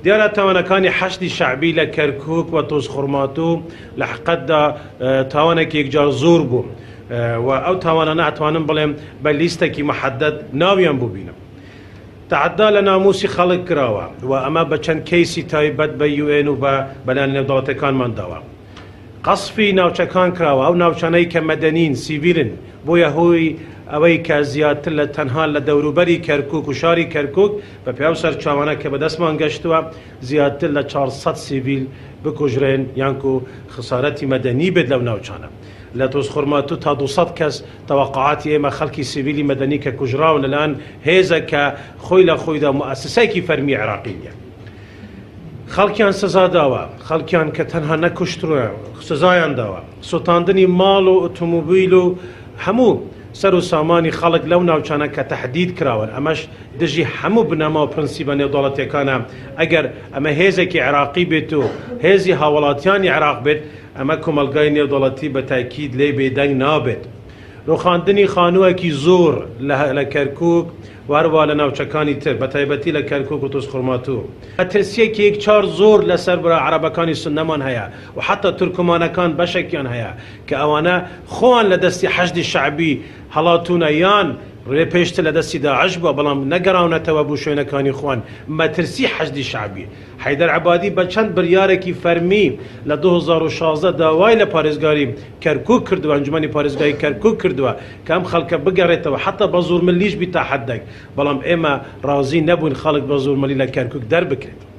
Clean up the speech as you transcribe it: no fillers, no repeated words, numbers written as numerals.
دیارە تاوانەکانی حەشتی شعبی لە کەرکووک و تۆزخورماتوو لە حقەتدا تاوانێکی یەکجار زۆر بوو و ئەو تاوانە ناتوانم بڵێم بە لیستێکی محەدەد ناویان ببینم. تعدا لە ناموسی خەڵک کراوە و ئەمە بە چەند کەیسی تایبەت بە UN و بە بەلایەن نێودەوڵەتەکانمانداوە. قەسفی ناوچەکان کراوە، ئەو ناوچانەی کە مەدەنین سیڤیلن بۆیە هۆی ئەوەی کە زیاتر لە تەنها لە دەوروبەری کەرکووک و شاری کەرکووک بە پێی سەرچاوانە کە بەدەستمان گەشتووە زیاتر لە 400 سیڤیل بکوژرێن یانکو خسارەتی مەدەنی بێت لەو ناوچانە. لە تۆزخورماتوو تا 200 کەس تەوەقعاتی ئێمە خەڵکی سیڤیلی مەدەنی کە کوژراون لەلایەن هێزە کە خۆی لە خۆیدا مؤسسەیەکی فەرمی عێراقی نیە. خەڵکیان سزا داوە، خەڵکیان کە تەنها نەکوشتڕە سزایان داوە، سوتاندنی ماڵ و ئۆتۆمۆبیل و هەموو سەر و سامانی خەڵک لەو ناوچانە کە تەحدید کراون. ئەمەش دژی هەموو بنەما و پرەنسیبە نێودەوڵەتیەکانە. ئەگەر ئەمە هێزێکی عێراقی بێت و هێزی هاوڵاتیانی عێراق بێت، ئەمە کۆمەلگای نێودەوڵەتی بە تاکید لێ بێدەنگ نابێت. ڕوخاندنی خانووەکی زۆر لە کەرکووک وارووا لە ناوچەکانی تر بە تایبەتی لە کەرکووک و تۆزخورماتوو. مەترسیەکی یەکجار زۆر لەسەر برا عەرەبەکانی سونەمان هەیە و حتا تورکمانەکان بەشێکیان هەیە کە ئەوانە خۆیان لە دەستی حەشدی شەعبی هەڵاتونە یان ڕێ پێشتر لە دەستی داعش بووە بەڵام نەگەڕاونەتەوە بۆ شوێنەکانی خۆیان. مەترسی حەشدی شەعبی. حەیدەر عەبادی بە چەند بڕیارێکی فەرمی لە 2016 داوای لە پارێزگاری کەرکووک کردووە، ئەنجومەنی پارێزگای کەرکووک کردووە کە ئەم خەڵکە بگەڕێتەوە حتا بە زۆرمەلیش بیتا حەدەک، بەڵام ئێمە ڕازی نەبوون خەڵک بە زۆرمەلی لە کەرکووک دەربکرێت.